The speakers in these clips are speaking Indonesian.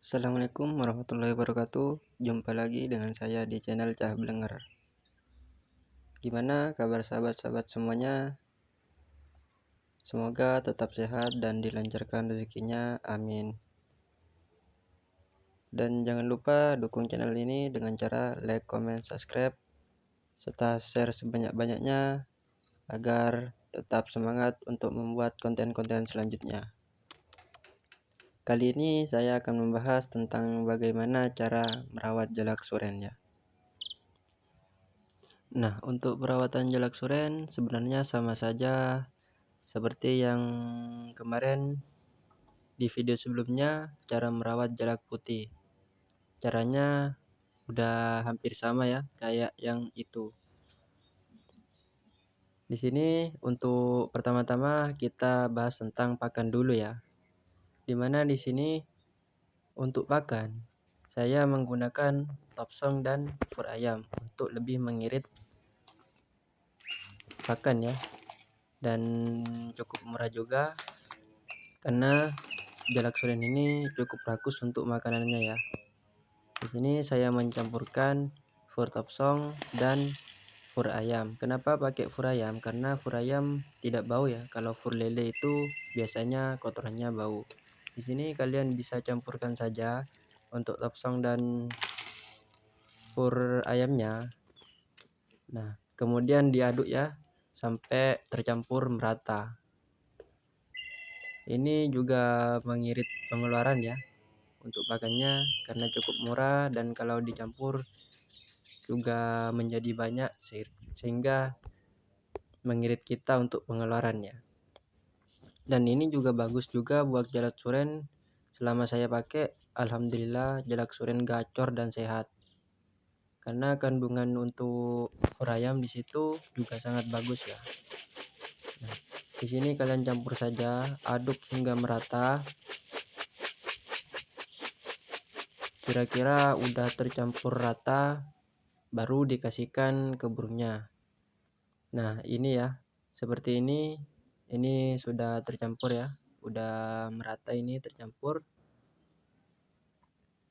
Assalamualaikum warahmatullahi wabarakatuh. Jumpa lagi dengan saya di channel Cah Blenger. Gimana kabar sahabat-sahabat semuanya? Semoga tetap sehat dan dilancarkan rezekinya. Amin. Dan jangan lupa dukung channel ini dengan cara like, comment, subscribe, serta share sebanyak-banyaknya agar tetap semangat untuk membuat konten-konten selanjutnya. Kali ini saya akan membahas tentang bagaimana cara merawat jalak suren ya. Nah, untuk perawatan jalak suren sebenarnya sama saja seperti yang kemarin di video sebelumnya, cara merawat jalak putih. Caranya udah hampir sama ya, kayak yang itu. Di sini untuk pertama-tama kita bahas tentang pakan dulu ya. Dimana di sini untuk pakan saya menggunakan topsong dan fur ayam untuk lebih mengirit pakan ya, dan cukup murah juga karena jalak suren ini cukup rakus untuk makanannya ya. Di sini saya mencampurkan fur topsong dan fur ayam. Kenapa pakai fur ayam? Karena fur ayam tidak bau ya. Kalau fur lele itu biasanya kotorannya bau. Di sini kalian bisa campurkan saja untuk topsong dan fur ayamnya. Nah, kemudian diaduk ya sampai tercampur merata. Ini juga mengirit pengeluaran ya untuk pakannya karena cukup murah, dan kalau dicampur juga menjadi banyak sehingga mengirit kita untuk pengeluarannya. Dan ini juga bagus juga buat jalak suren. Selama saya pakai, alhamdulillah jalak suren gacor dan sehat. Karena kandungan untuk fur ayam di situ juga sangat bagus ya. Nah, di sini kalian campur saja, aduk hingga merata. Kira-kira udah tercampur rata, baru dikasihkan ke burungnya. Nah, ini ya, seperti ini sudah tercampur ya, udah merata, ini tercampur.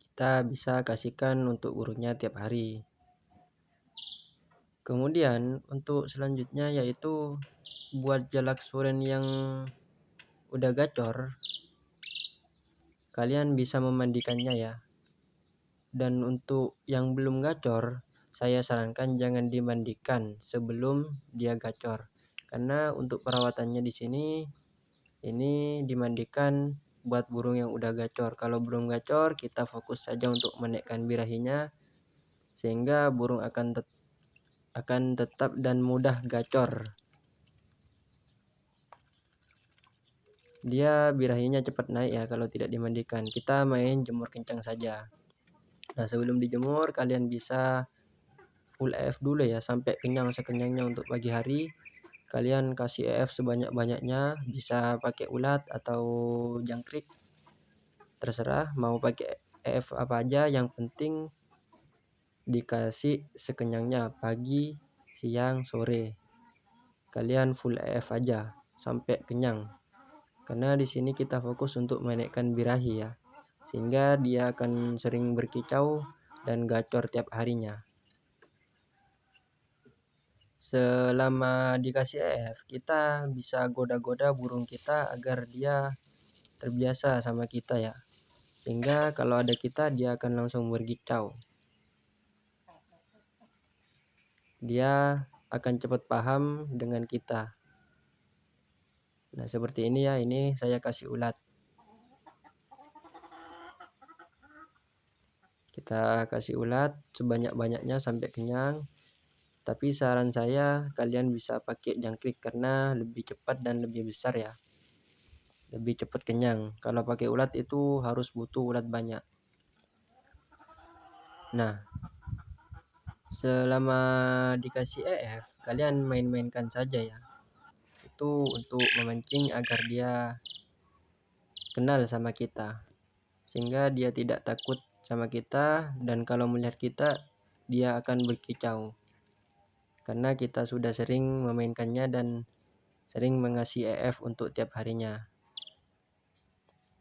Kita bisa kasihkan untuk burungnya tiap hari. Kemudian untuk selanjutnya yaitu buat jalak suren yang udah gacor, kalian bisa memandikannya ya. Dan untuk yang belum gacor, saya sarankan jangan dimandikan sebelum dia gacor. Karena untuk perawatannya di sini ini dimandikan buat burung yang udah gacor. Kalau belum gacor, kita fokus saja untuk menaikkan birahinya sehingga burung akan tetap dan mudah gacor. Dia birahinya cepat naik ya kalau tidak dimandikan. Kita main jemur kencang saja. Nah, sebelum dijemur kalian bisa full EF dulu ya sampai kenyang sekenyangnya. Untuk pagi hari kalian kasih EF sebanyak-banyaknya, bisa pakai ulat atau jangkrik, terserah mau pakai EF apa aja, yang penting dikasih sekenyangnya pagi, siang, sore. Kalian full EF aja sampai kenyang. Karena di sini kita fokus untuk menaikkan birahi ya, sehingga dia akan sering berkicau dan gacor tiap harinya. Selama dikasih EF, kita bisa goda-goda burung kita agar dia terbiasa sama kita ya, sehingga kalau ada kita dia akan langsung berkicau. Dia akan cepat paham dengan kita. Nah, seperti ini ya, ini saya kasih ulat. Kita kasih ulat sebanyak-banyaknya sampai kenyang. Tapi saran saya kalian bisa pakai jangkrik karena lebih cepat dan lebih besar ya. Lebih cepat kenyang. Kalau pakai ulat itu harus butuh ulat banyak. Nah, selama dikasih EF, kalian main-mainkan saja ya. Itu untuk memancing agar dia kenal sama kita, sehingga dia tidak takut sama kita, dan kalau melihat kita dia akan berkicau karena kita sudah sering memainkannya dan sering mengasih EF untuk tiap harinya.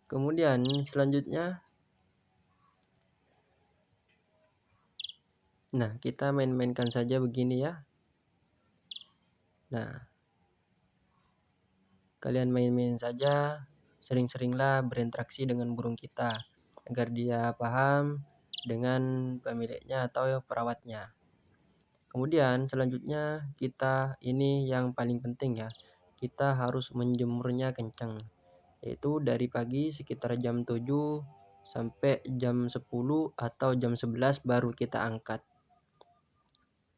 Kemudian selanjutnya Nah, kita main-mainkan saja begini ya. Nah, kalian main-main saja, sering-seringlah berinteraksi dengan burung kita agar dia paham dengan pemiliknya atau perawatnya. Kemudian selanjutnya kita ini yang paling penting ya, kita harus menjemurnya kencang, yaitu dari pagi sekitar jam 7 sampai jam 10 atau jam 11 baru kita angkat.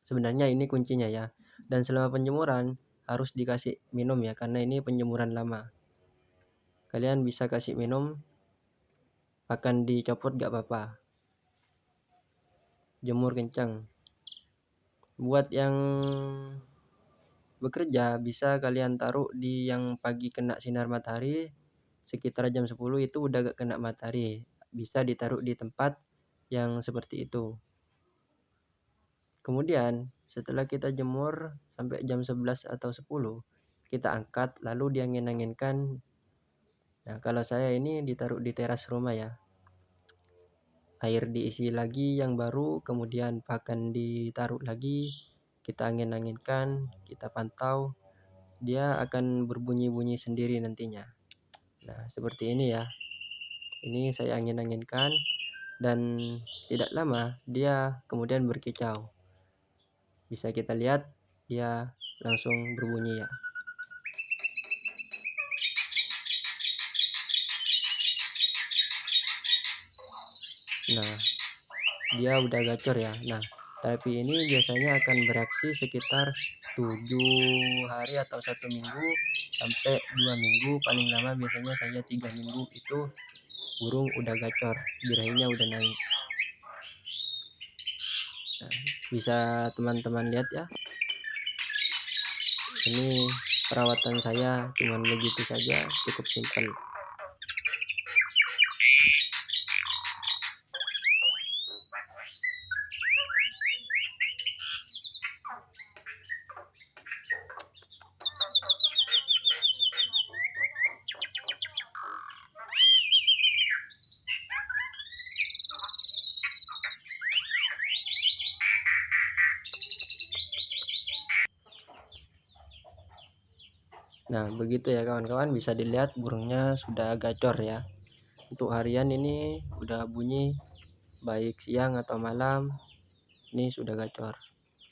Sebenarnya ini kuncinya ya. Dan selama penjemuran harus dikasih minum ya, karena ini penjemuran lama. Kalian bisa kasih minum, akan dicopot gak apa-apa. Jemur kencang. Buat yang bekerja bisa kalian taruh di yang pagi kena sinar matahari, sekitar jam 10 itu udah gak kena matahari. Bisa ditaruh di tempat yang seperti itu. Kemudian setelah kita jemur sampai jam 11 atau 10, kita angkat lalu diangin-anginkan. Nah, kalau saya ini ditaruh di teras rumah ya. Air diisi lagi yang baru, kemudian pakan ditaruh lagi, kita angin-anginkan, kita pantau, dia akan berbunyi-bunyi sendiri nantinya. Nah, seperti ini ya. Ini saya angin-anginkan dan tidak lama dia kemudian berkicau. Bisa kita lihat dia langsung berbunyi ya. Nah, dia udah gacor ya. Nah, tapi ini biasanya akan bereaksi sekitar 7 hari atau 1 minggu sampai 2 minggu, paling lama biasanya saya 3 minggu itu burung udah gacor, birahinya udah naik. Nah, bisa teman-teman lihat ya, ini perawatan saya cuman begitu saja, cukup simpel. Nah, begitu ya kawan-kawan, bisa dilihat burungnya sudah gacor ya. Untuk harian ini udah bunyi baik siang atau malam, ini sudah gacor.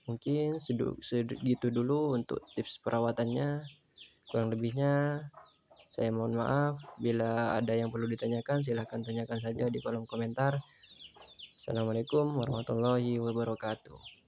Mungkin segitu dulu untuk tips perawatannya. Kurang lebihnya saya mohon maaf. Bila ada yang perlu ditanyakan, silahkan tanyakan saja di kolom komentar. Assalamualaikum warahmatullahi wabarakatuh.